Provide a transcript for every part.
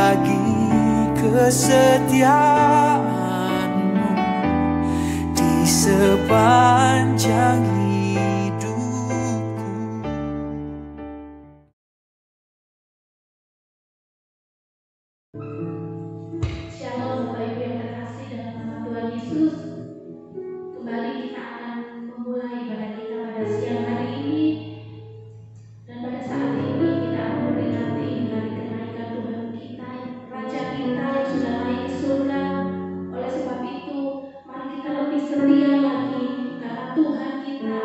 lagi kesetiaanmu di sepanjang hidupku. Shalom Bapak Ibu yang terkasih dalam nama Tuhan Yesus. Kembali kita akan memulai ibadah kita pada siang hari ini. Dan pada saat ini kita akan memperingati hari kenaikan Tuhan kita, Raja kita yang sudah naik ke surga. Oleh sebab itu, mari kita lebih setia lagi karena Tuhan kita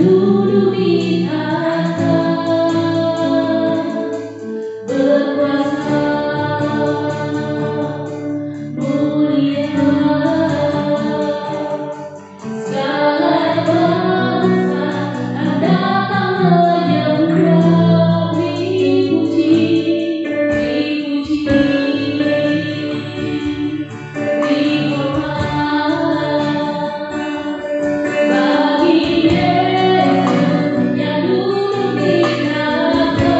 duduk di tahta berkuasa mulia, segala bangsa yang datang menyembah, dipuji, bagi Yesus yang duduk di tahta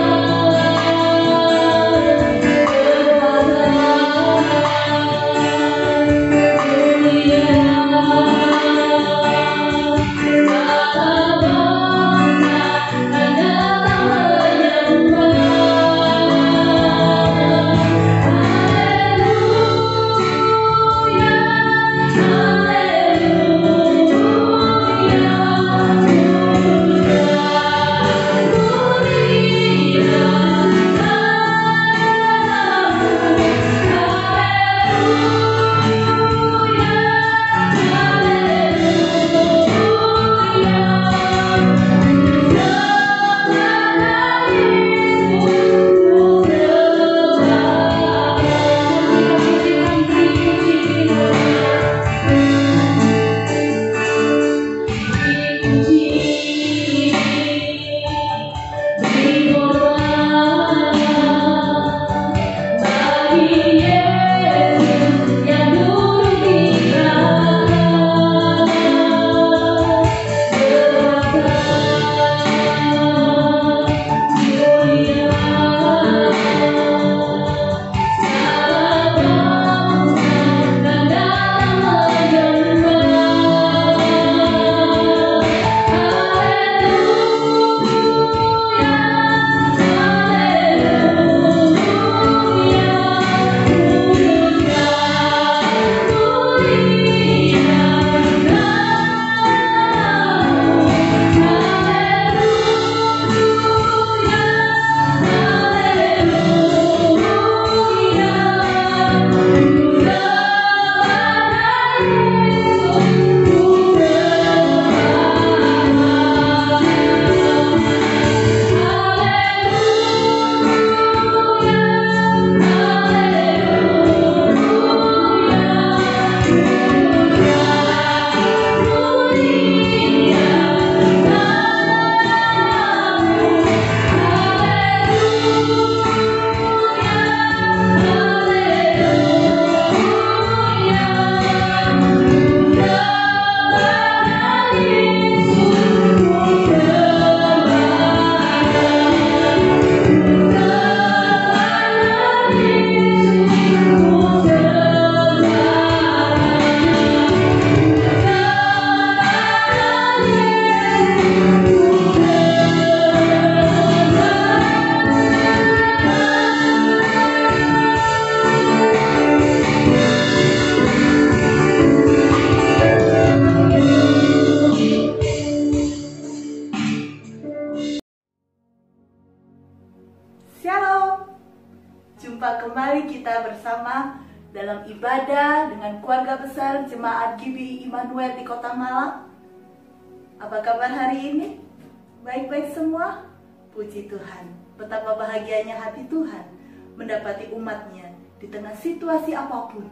Jumpa kembali kita bersama dalam ibadah dengan keluarga besar Jemaat GBI Immanuel di Kota Malang. Apa kabar hari ini? Baik-baik semua? Puji Tuhan. Betapa bahagianya hati Tuhan mendapati umatnya di tengah situasi apapun.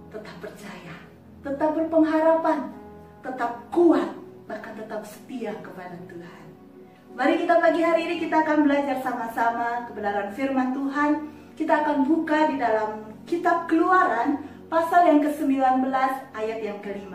Tetap percaya, tetap berpengharapan, tetap kuat, bahkan tetap setia kepada Tuhan. Mari kita pagi hari ini kita akan belajar sama-sama kebenaran firman Tuhan. Kita akan buka di dalam kitab Keluaran pasal yang ke-19 ayat yang ke-5.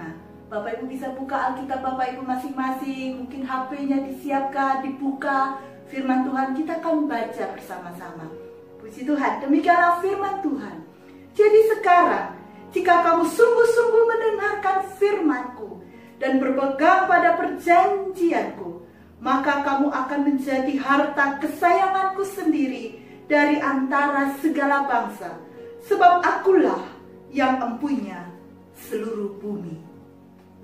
Bapak Ibu bisa buka Alkitab Bapak Ibu masing-masing, mungkin HP-nya disiapkan, dibuka. Firman Tuhan kita akan baca bersama-sama. Puji Tuhan, demikianlah firman Tuhan. Jadi sekarang, jika kamu sungguh-sungguh mendengarkan firman-Ku dan berpegang pada perjanjian-Ku, maka kamu akan menjadi harta kesayangan-Ku sendiri dari antara segala bangsa, sebab Akulah yang empunya seluruh bumi.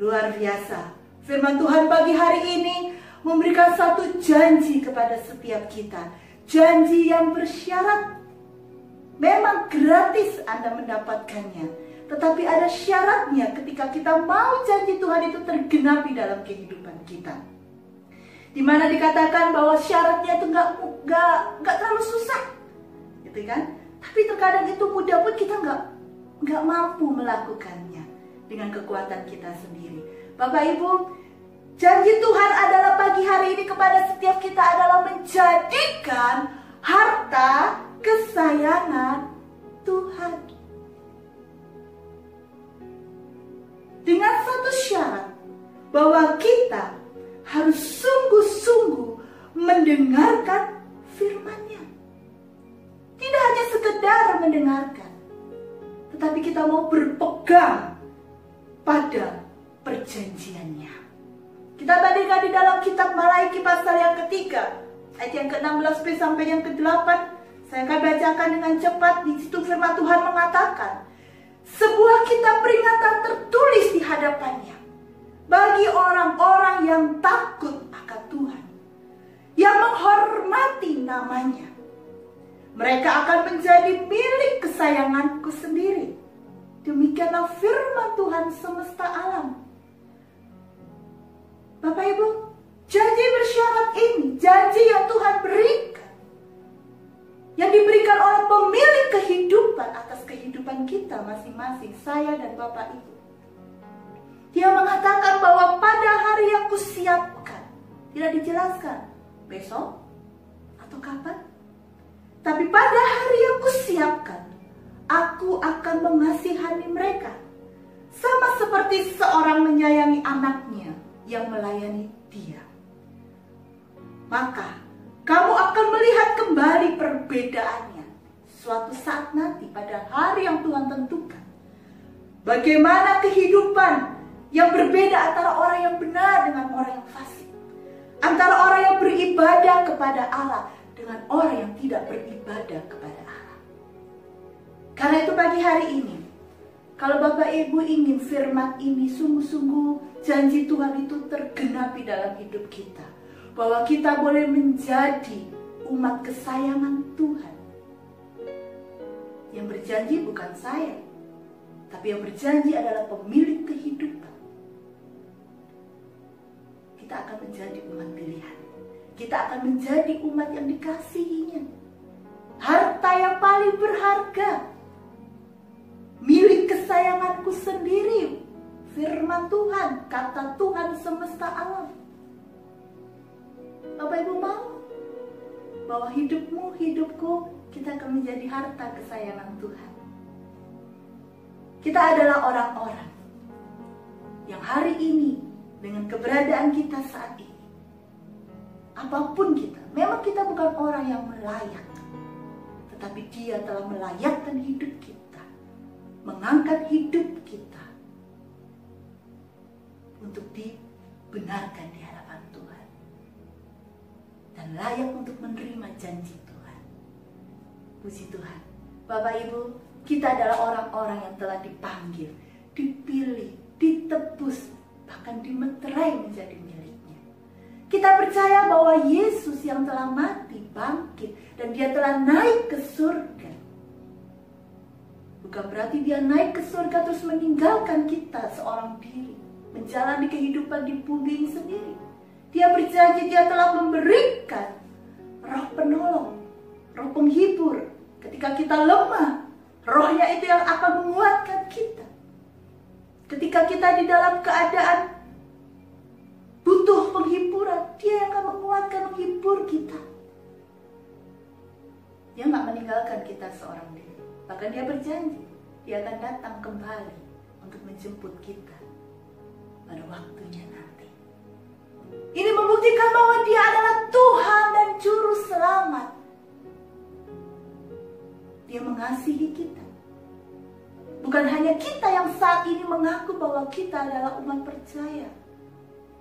Luar biasa. Firman Tuhan pagi hari ini memberikan satu janji kepada setiap kita. Janji yang bersyarat. Memang gratis Anda mendapatkannya, tetapi ada syaratnya ketika kita mau janji Tuhan itu tergenapi dalam kehidupan kita. di mana dikatakan bahwa syaratnya itu nggak terlalu susah, gitu kan? Tapi terkadang itu mudah pun kita nggak mampu melakukannya dengan kekuatan kita sendiri. Bapak Ibu, janji Tuhan adalah pagi hari ini kepada setiap kita adalah menjadikan harta kesayangan Tuhan. Dengan satu syarat, bahwa kita harus sungguh-sungguh mendengarkan firman-Nya. Tidak hanya sekedar mendengarkan, tetapi kita mau berpegang pada perjanjiannya. Kita bandingkan di dalam kitab Malaiki pasal yang ketiga, ayat yang ke-16b sampai yang ke-8. Saya akan bacakan dengan cepat. Di situ firman Tuhan mengatakan, sebuah kitab peringatan tertulis di hadapannya bagi orang-orang yang takut akan Tuhan, yang menghormati namanya. Mereka akan menjadi milik kesayanganku sendiri. Demikianlah firman Tuhan semesta alam. Bapak Ibu, janji bersyarat ini, janji yang Tuhan berikan, yang diberikan oleh pemilik kehidupan atas kehidupan kita masing-masing, saya dan Bapak Ibu. Dia mengatakan bahwa pada hari yang kusiapkan, tidak dijelaskan besok atau kapan, tapi pada hari yang kusiapkan, aku akan mengasihani mereka, sama seperti seorang menyayangi anaknya yang melayani dia. Maka kamu akan melihat kembali perbedaannya suatu saat nanti pada hari yang Tuhan tentukan. Bagaimana kehidupan yang berbeda antara orang yang benar dengan orang yang fasik, antara orang yang beribadah kepada Allah dengan orang yang tidak beribadah kepada Allah. Karena itu pagi hari ini, kalau Bapak Ibu ingin firman ini sungguh-sungguh janji Tuhan itu tergenapi dalam hidup kita, bahwa kita boleh menjadi umat kesayangan Tuhan. Yang berjanji bukan saya, tapi yang berjanji adalah pemilik kehidupan. Kita akan menjadi umat pilihan. Kita akan menjadi umat yang dikasihinya. Harta yang paling berharga, milik kesayanganku sendiri. Firman Tuhan, kata Tuhan semesta alam. Bapak Ibu mau bahwa hidupmu, hidupku, kita akan menjadi harta kesayangan Tuhan. Kita adalah orang-orang yang hari ini dengan keberadaan kita saat ini, apapun kita, memang kita bukan orang yang melayak, tetapi Dia telah melayakkan hidup kita, mengangkat hidup kita untuk dibenarkan di hadapan Tuhan dan layak untuk menerima janji Tuhan. Puji Tuhan. Bapak Ibu, kita adalah orang-orang yang telah dipanggil, dipilih, ditebus, bahkan dimeterai menjadi miliknya. Kita percaya bahwa Yesus yang telah mati, bangkit, dan Dia telah naik ke surga. Bukan berarti Dia naik ke surga terus meninggalkan kita seorang diri, menjalani kehidupan di bumi ini sendiri. Dia berjanji Dia telah memberikan roh penolong, roh penghibur. Ketika kita lemah, rohnya itu yang akan menguatkan kita. Ketika kita di dalam keadaan butuh penghiburan, Dia yang akan menguatkan, menghibur kita. Dia nggak meninggalkan kita seorang diri. Bahkan Dia berjanji, Dia akan datang kembali untuk menjemput kita pada waktunya nanti. Ini membuktikan bahwa Dia adalah Tuhan dan Juru Selamat. Dia mengasihi kita. Bukan hanya kita yang saat ini mengaku bahwa kita adalah umat percaya,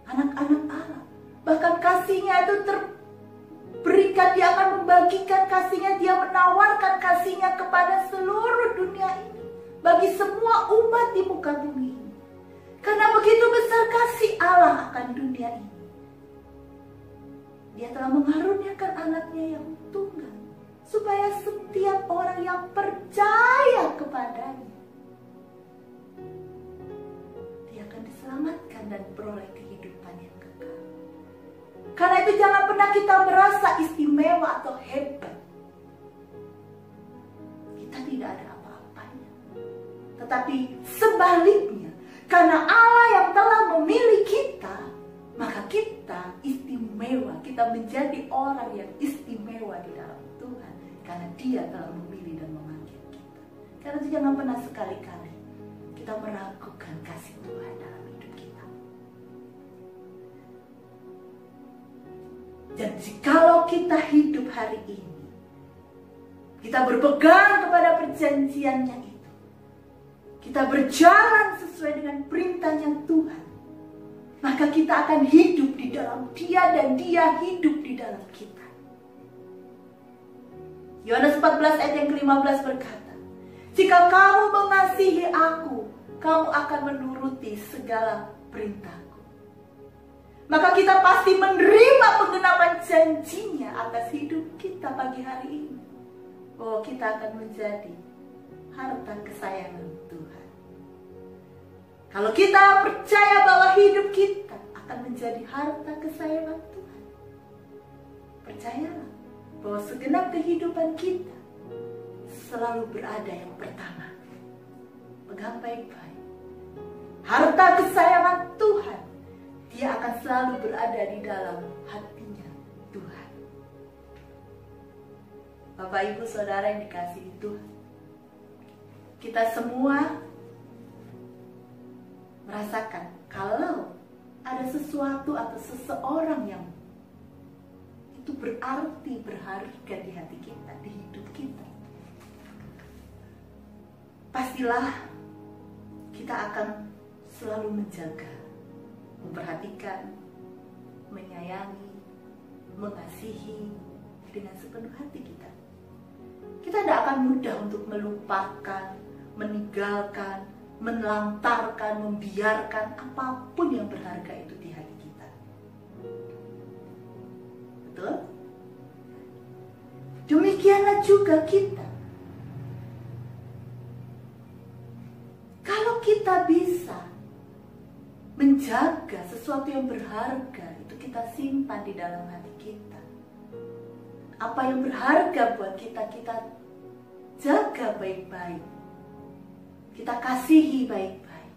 anak-anak Allah. Bahkan kasih-Nya itu terberikan, Dia akan membagikan kasih-Nya, Dia menawarkan kasih-Nya kepada seluruh dunia ini, bagi semua umat di muka bumi ini. Karena begitu besar kasih Allah akan dunia ini, Dia telah mengaruniakan anaknya yang tunggal, supaya setiap orang yang percaya kepadanya, dia akan diselamatkan dan beroleh kehidupan yang kekal. Karena itu jangan pernah kita merasa istimewa atau hebat. Kita tidak ada apa-apanya. Tetapi sebaliknya, karena Allah yang telah memilih kita, maka kita istimewa. Kita menjadi orang yang istimewa di dalam Tuhan. Karena Dia telah memilih dan memanggil kita. Karena itu jangan pernah sekali-kali kita meragukan kasih Tuhan dalam hidup kita. Dan jikalau kita hidup hari ini, kita berpegang kepada perjanjiannya itu, kita berjalan sesuai dengan perintahnya Tuhan, maka kita akan hidup di dalam Dia dan Dia hidup di dalam kita. Yohanes 14 ayat yang ke-15 berkata, jika kamu mengasihi aku, kamu akan menuruti segala perintahku. Maka kita pasti menerima penggenapan janjinya atas hidup kita pagi hari ini. Bahwa kita akan menjadi harta kesayangan Tuhan. Kalau kita percaya bahwa hidup kita akan menjadi harta kesayangan Tuhan, percayalah bahwa segenap kehidupan kita selalu berada yang pertama. Pegang baik-baik. Harta kesayangan Tuhan, dia akan selalu berada di dalam hatinya Tuhan. Bapak, Ibu, Saudara yang dikasihi Tuhan, kita semua merasakan kalau ada sesuatu atau seseorang yang itu berarti, berharga di hati kita, di hidup kita, pastilah kita akan selalu menjaga, memperhatikan, menyayangi, mengasihi dengan sepenuh hati kita. Kita tidak akan mudah untuk melupakan, meninggalkan, menelantarkan, membiarkan apapun yang berharga itu di hati kita. Betul? Demikianlah juga kita. Kalau kita bisa menjaga sesuatu yang berharga, itu kita simpan di dalam hati kita. Apa yang berharga buat kita, kita jaga baik-baik. Kita kasihi baik-baik.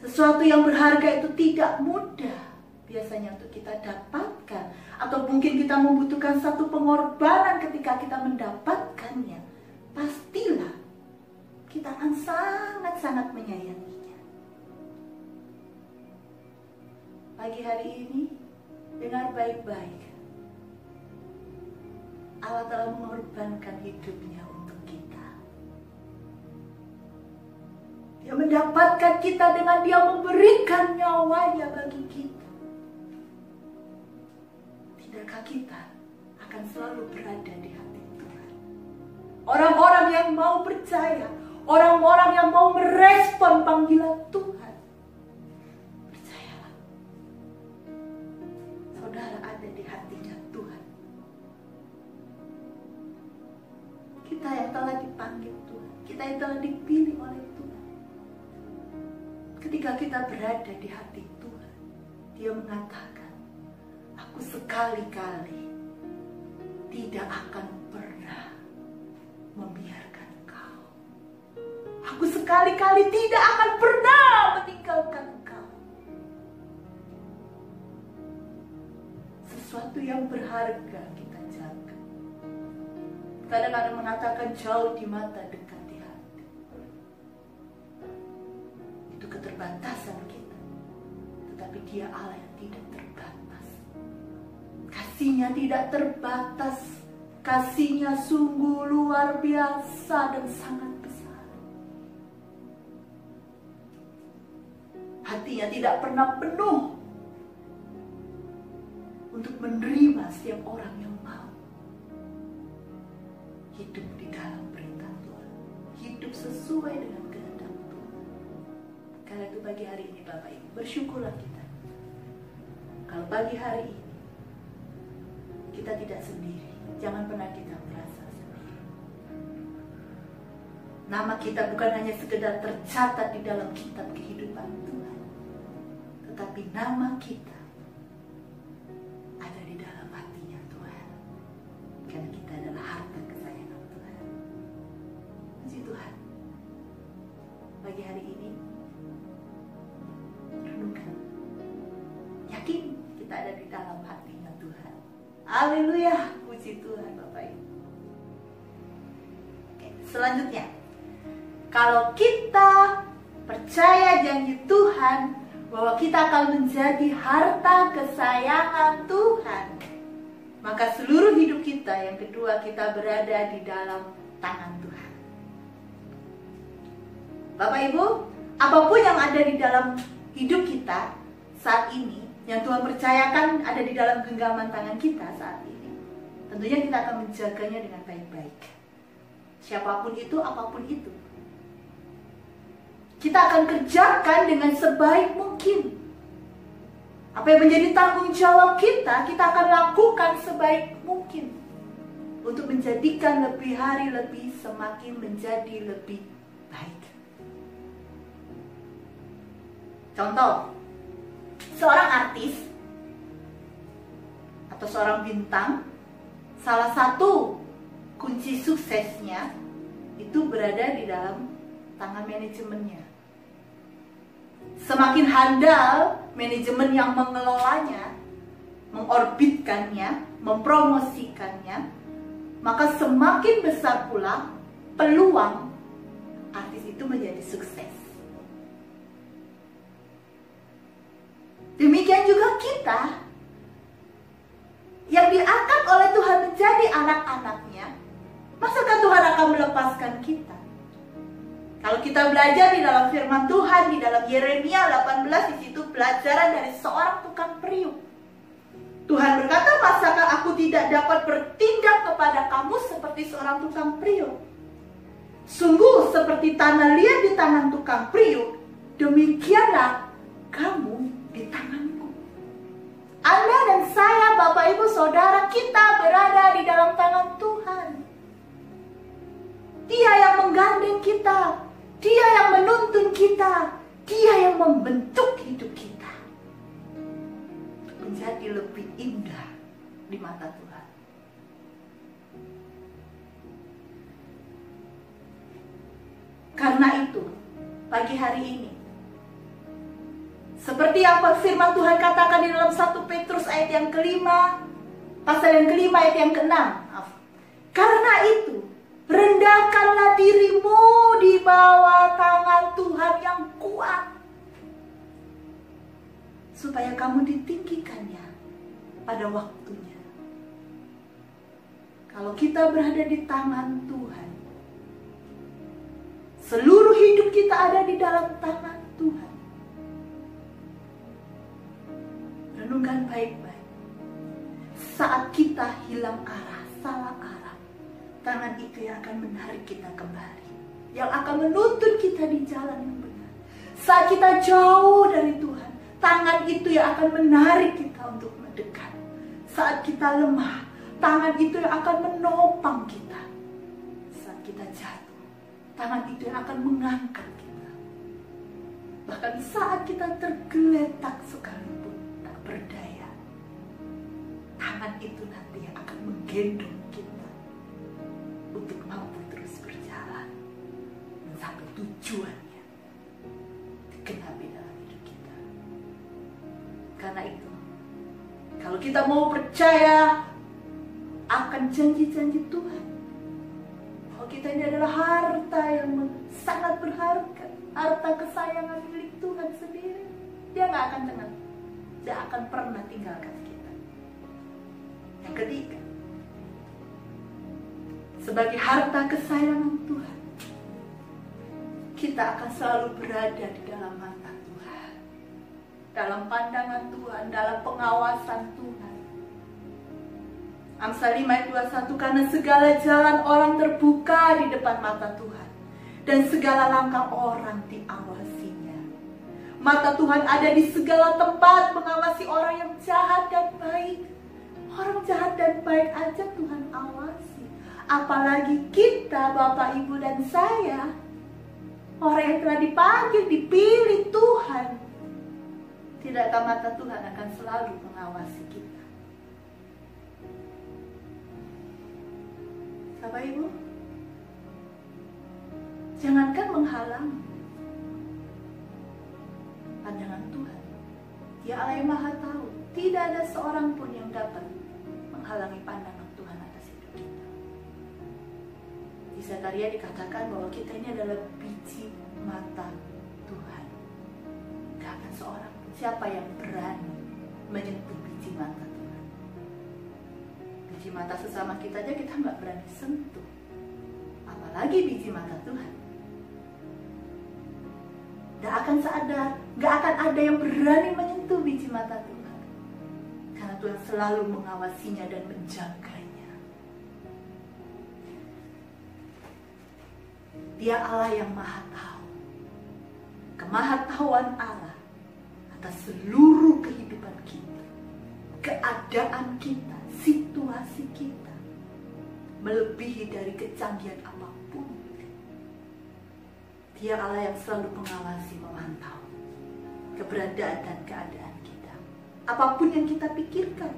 Sesuatu yang berharga itu tidak mudah biasanya untuk kita dapatkan. Atau mungkin kita membutuhkan satu pengorbanan ketika kita mendapatkannya. Pastilah kita akan sangat-sangat menyayanginya. Pagi hari ini, dengar baik-baik. Allah telah mengorbankan hidupnya untuk kita. Dia mendapatkan kita dengan Dia memberikan nyawanya bagi kita. Tidakkah kita akan selalu berada di hati Tuhan? Orang-orang yang mau percaya, orang-orang yang mau merespon panggilan Tuhan, percayalah, saudara ada di hatinya Tuhan. Kita yang telah dipanggil Tuhan, kita yang telah dipilih oleh Tuhan. Ketika kita berada di hati Tuhan, Dia mengatakan, aku sekali-kali tidak akan pernah membiarkan kau. Aku sekali-kali tidak akan pernah meninggalkan kau. Sesuatu yang berharga kita jaga. Kadang-kadang mengatakan jauh di mata, dekat di hati. Itu keterbatasan kita. Tetapi Dia Allah yang tidak terbatas. Kasih-Nya tidak terbatas. Kasih-Nya sungguh luar biasa dan sangat besar. Hati-Nya tidak pernah penuh untuk menerima setiap orang yang mau hidup di dalam perintah Tuhan, hidup sesuai dengan kehendak Tuhan. Karena itu pagi hari ini Bapak Ibu, bersyukurlah kita. Kalau pagi hari ini kita tidak sendiri, jangan pernah kita merasa sendiri. Nama kita bukan hanya sekedar tercatat di dalam kitab kehidupan Tuhan, tetapi nama kita Haleluya, puji Tuhan Bapak Ibu. Oke, selanjutnya, kalau kita percaya janji Tuhan bahwa kita akan menjadi harta kesayangan Tuhan, maka seluruh hidup kita, yang kedua, kita berada di dalam tangan Tuhan. Bapak Ibu, apapun yang ada di dalam hidup kita saat ini, yang Tuhan percayakan ada di dalam genggaman tangan kita saat ini, tentunya kita akan menjaganya dengan baik-baik. Siapapun itu, apapun itu, kita akan kerjakan dengan sebaik mungkin. Apa yang menjadi tanggung jawab kita akan lakukan sebaik mungkin untuk menjadikan lebih hari lebih semakin menjadi lebih baik. Contoh, seorang artis atau seorang bintang, salah satu kunci suksesnya itu berada di dalam tangan manajemennya. Semakin handal manajemen yang mengelolanya, mengorbitkannya, mempromosikannya, maka semakin besar pula peluang artis itu menjadi sukses. Demikian juga kita yang diangkat oleh Tuhan menjadi anak-anaknya. Masakah Tuhan akan melepaskan kita? Kalau kita belajar di dalam firman Tuhan, di dalam Yeremia 18, di situ pelajaran dari seorang tukang periuk. Tuhan berkata, masakah aku tidak dapat bertindak kepada kamu seperti seorang tukang periuk? Sungguh seperti tanah liat di tangan tukang periuk, demikianlah kamu di tanganku. Anda dan saya, Bapak Ibu Saudara, kita berada di dalam tangan Tuhan. Dia yang menggandeng kita, Dia yang menuntun kita, Dia yang membentuk hidup kita menjadi lebih indah di mata Tuhan. Karena itu, pagi hari ini, seperti apa firman Tuhan katakan di dalam 1 Petrus ayat yang kelima, pasal yang kelima ayat yang ke-6. Karena itu, rendahkanlah dirimu di bawah tangan Tuhan yang kuat, supaya kamu ditinggikannya pada waktunya. Kalau kita berada di tangan Tuhan, seluruh hidup kita ada di dalam tangan Tuhan. Renungkan baik-baik. Saat kita hilang arah, salah arah, tangan itu yang akan menarik kita kembali, yang akan menuntun kita di jalan yang benar. Saat kita jauh dari Tuhan, tangan itu yang akan menarik kita untuk mendekat. Saat kita lemah, tangan itu yang akan menopang kita. Saat kita jatuh, tangan itu yang akan mengangkat kita. Bahkan saat kita tergeletak sekalipun tak berdaya, tangan itu nanti yang akan menggendong kita untuk mampu terus berjalan sampai tujuannya digenapi dalam hidup kita. Karena itu, kalau kita mau percaya akan janji-janji Tuhan, bahwa kita ini adalah harta yang sangat berharga, harta kesayangan milik Tuhan sendiri, Dia gak akan tenang, Dia akan pernah tinggalkan kita. Yang ketiga, sebagai harta kesayangan Tuhan, kita akan selalu berada di dalam mata Tuhan, dalam pandangan Tuhan, dalam pengawasan Tuhan. Amsal 5 ayat 21, karena segala jalan orang terbuka di depan mata Tuhan, dan segala langkah orang diawasinya. Mata Tuhan ada di segala tempat mengawasi orang yang jahat dan baik. Orang jahat dan baik aja Tuhan awasi, apalagi kita, Bapak, Ibu, dan saya, orang yang telah dipanggil, dipilih Tuhan. Tidakkah mata Tuhan akan selalu mengawasi kita? Bapak Ibu, jangankan menghalangi pandangan Tuhan. Dia Allah yang Maha Tahu, tidak ada seorang pun yang dapat menghalangi menghalangi pandangan Tuhan atas hidup kita. Di Zakaria dikatakan bahwa kita ini adalah biji mata Tuhan. Gak akan seorang pun siapa yang berani menyentuh biji mata Tuhan. Biji mata sesama kita aja kita gak berani sentuh, apalagi biji mata Tuhan. Gak akan ada yang berani menyentuh biji mata Tuhan, karena Tuhan selalu mengawasinya dan menjaganya. Dia Allah yang maha tahu. Kemahatauan Allah atas seluruh kehidupan kita, keadaan kita, situasi kita, melebihi dari kecanggihan apapun. Dia Allah yang selalu mengawasi, memantau keberadaan dan keadaan kita. Apapun yang kita pikirkan,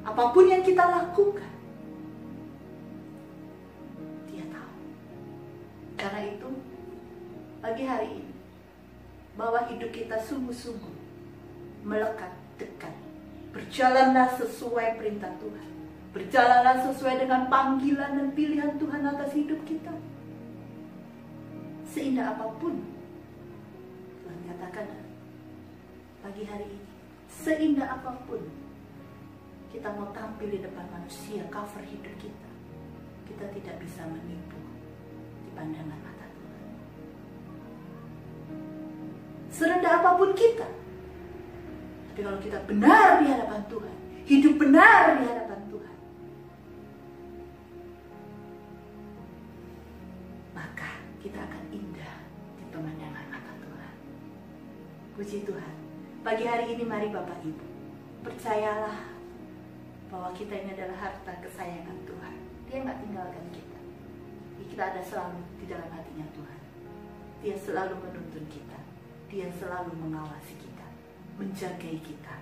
apapun yang kita lakukan, Dia tahu. Karena itu, pagi hari ini, bawa hidup kita sungguh-sungguh melekat dekat. Berjalanlah sesuai perintah Tuhan. Berjalanlah sesuai dengan panggilan dan pilihan Tuhan atas hidup kita. Seindah apapun, Tuhan katakan pagi hari ini, seindah apapun kita mau tampil di depan manusia, cover hidup kita, kita tidak bisa menipu di pandangan mata Tuhan. Serendah apapun kita, tapi kalau kita benar di hadapan Tuhan, hidup benar di hadapan Tuhan, maka kita akan indah di pemandangan mata Tuhan. Puji Tuhan. Pagi hari ini mari Bapak Ibu, percayalah bahwa kita ini adalah harta kesayangan Tuhan. Dia nggak tinggalkan kita. Kita ada selalu di dalam hatinya Tuhan. Dia selalu menuntun kita. Dia selalu mengawasi kita, menjagai kita.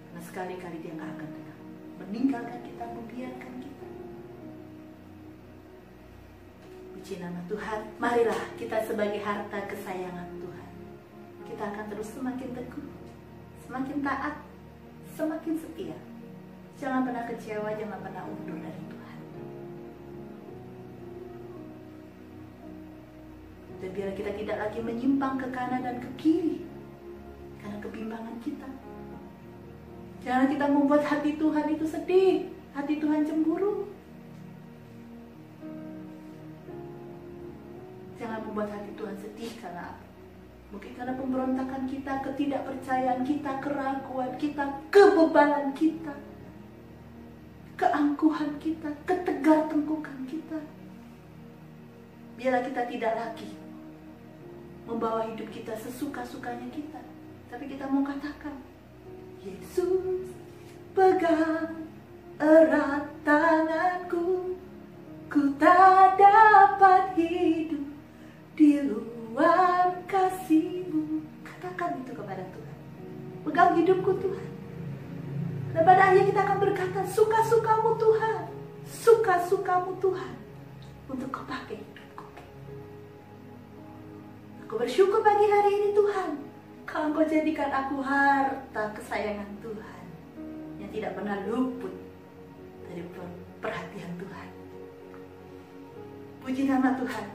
Karena sekali-kali Dia nggak akan pernah meninggalkan kita, membiarkan kita. Puji nama Tuhan. Marilah kita sebagai harta kesayangan Tuhan, kita akan terus semakin teguh, semakin taat, semakin setia. Jangan pernah kecewa, jangan pernah undur dari Tuhan. Dan biar kita tidak lagi menyimpang ke kanan dan ke kiri karena kebimbangan kita. Jangan kita membuat hati Tuhan itu sedih, hati Tuhan cemburu. Jangan membuat hati Tuhan sedih karena apa? Mungkin karena pemberontakan kita, ketidakpercayaan kita, keraguan kita, kebebanan kita, keangkuhan kita, ketegar tengkukan kita. Biarlah kita tidak lagi membawa hidup kita sesuka-sukanya kita, tapi kita mau katakan, Yesus pegang erat tanganku, ku tak dapat hidup di luar kasih-Mu. Katakan itu kepada Tuhan. Pegang hidupku Tuhan. Dan pada akhirnya kita akan berkata, suka-sukamu Tuhan, suka-sukamu Tuhan untuk Kau pakai hidupku. Aku bersyukur pagi hari ini Tuhan, kalau Engkau jadikan aku harta kesayangan Tuhan yang tidak pernah luput dari perhatian Tuhan. Puji nama Tuhan.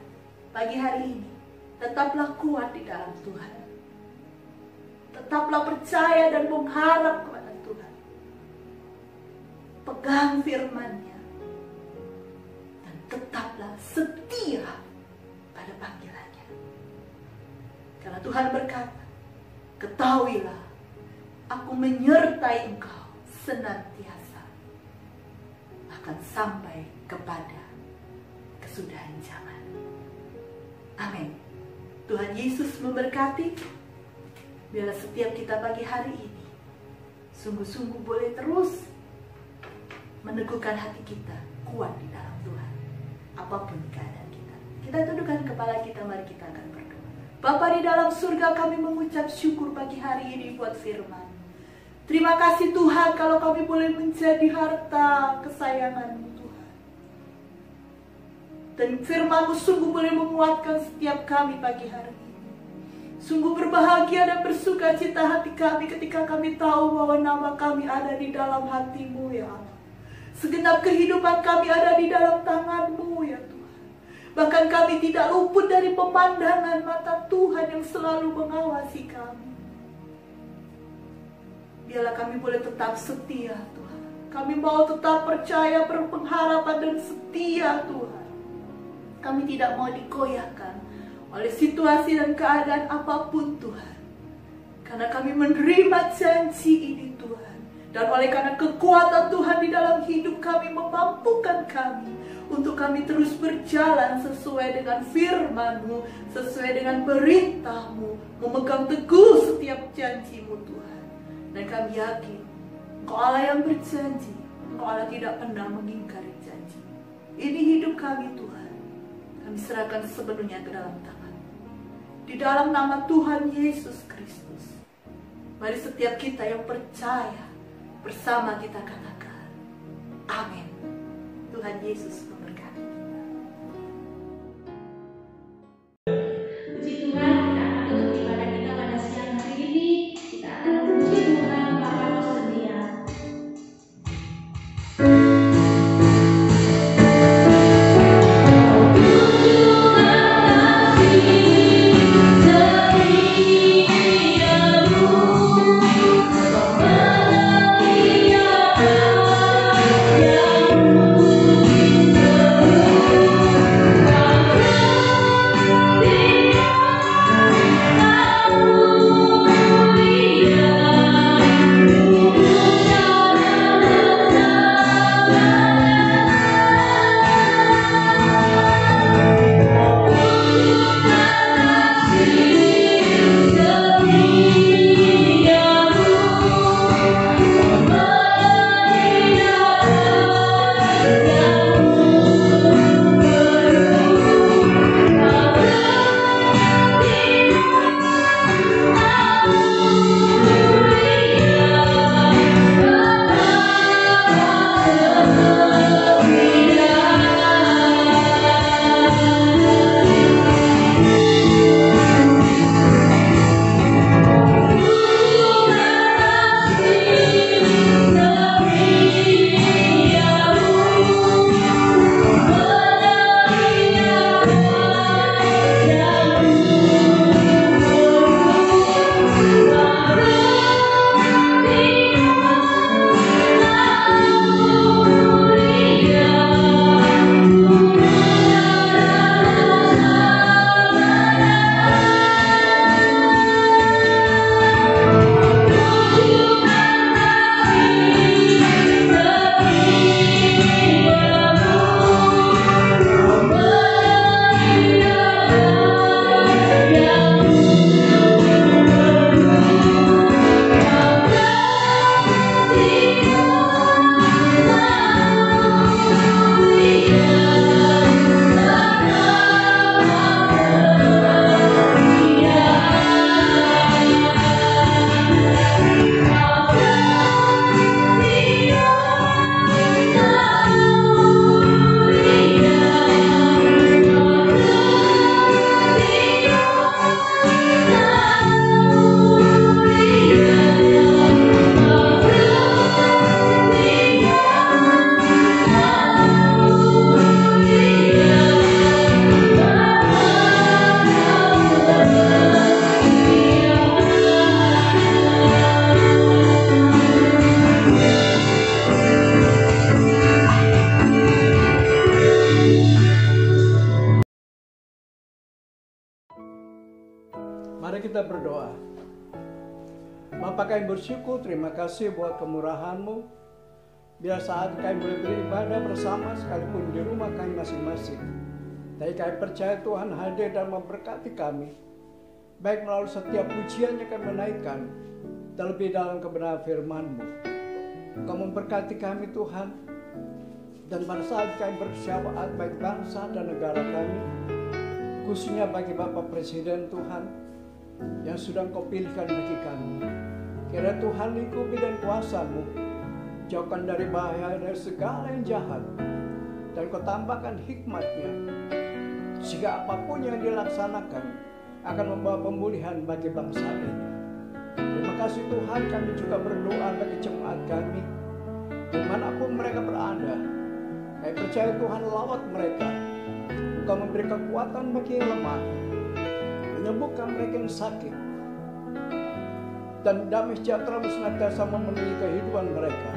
Pagi hari ini, tetaplah kuat di dalam Tuhan. Tetaplah percaya dan mengharap kepada Tuhan. Pegang firman-Nya. Dan tetaplah setia pada panggilan-Nya. Karena Tuhan berkata, ketahuilah, aku menyertai engkau senantiasa, akan sampai kepada kesudahan zaman. Amin. Tuhan Yesus memberkati. Biarlah setiap kita pagi hari ini sungguh-sungguh boleh terus meneguhkan hati kita, kuat di dalam Tuhan, apapun keadaan kita. Kita tundukkan kepala kita, mari kita akan berdoa. Bapa di dalam surga, kami mengucap syukur pagi hari ini buat firman. Terima kasih Tuhan kalau kami boleh menjadi harta kesayangan-Mu Tuhan. Dan firman-Mu sungguh boleh menguatkan setiap kami pagi hari ini. Sungguh berbahagia dan bersuka cita hati kami ketika kami tahu bahwa nama kami ada di dalam hati-Mu ya Allah. Segenap kehidupan kami ada di dalam tangan-Mu ya Tuhan. Bahkan kami tidak luput dari pemandangan mata Tuhan yang selalu mengawasi kami. Biarlah kami boleh tetap setia Tuhan. Kami mau tetap percaya, berpengharapan dan setia Tuhan. Kami tidak mau digoyahkan oleh situasi dan keadaan apapun Tuhan. Karena kami menerima janji ini Tuhan. Dan oleh karena kekuatan Tuhan di dalam hidup kami memampukan kami untuk kami terus berjalan sesuai dengan firman-Mu, sesuai dengan perintah-Mu, memegang teguh setiap janji-Mu Tuhan. Dan kami yakin Engkau Allah yang berjanji, Engkau Allah tidak pernah mengingkari janji. Ini hidup kami Tuhan, kami serahkan sepenuhnya ke dalam tangan. Di dalam nama Tuhan Yesus Kristus, mari setiap kita yang percaya bersama kita katakan, amin. Tuhan Yesus memberkati kita. Puji Tuhan, kita akan tutup ibadah kita pada siang hari ini. Kita akan puji Tuhan, Bapa Roh sedia. Mari kita berdoa. Bapa, kami bersyukur, terima kasih buat kemurahan-Mu. Biar saat kami boleh beribadah bersama sekalipun di rumah kami masing-masing. Tapi kami percaya Tuhan hadir dan memberkati kami. Baik melalui setiap pujian yang kami menaikkan, terlebih dalam kebenaran firman-Mu. Engkau memberkati kami Tuhan. Dan pada saat kami bersyafaat baik bangsa dan negara kami, khususnya bagi Bapak Presiden Tuhan, yang sudah Engkau pilihkan bagi kami. Kiranya Tuhan lingkupi dan kuasa-Mu, jauhkan dari bahaya, dari segala yang jahat, dan Kau tambahkan hikmat-Nya, sehingga apapun yang dilaksanakan akan membawa pemulihan bagi bangsa ini. Terima kasih Tuhan, kami juga berdoa bagi jemaat kami. dimanapun mereka berada. Kami percaya Tuhan lawat mereka, Engkau memberi kekuatan bagi yang lemah, menyembuhkan mereka yang sakit, dan damai sejahtera senantiasa memenuhi kehidupan mereka.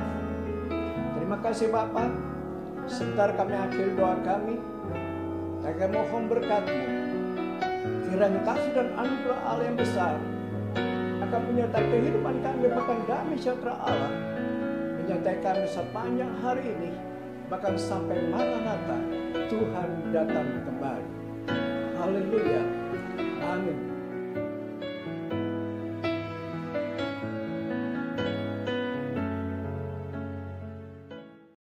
Terima kasih Bapa. Sebentar kami akhiri doa kami, dan kami mohon berkat-Mu. Kiranya kasih dan anugerah Allah yang besar akan menyertai kehidupan kami, bahkan damai sejahtera Allah menyertai kami sepanjang hari ini, bahkan sampai Maranatha, Tuhan datang kembali. Haleluya.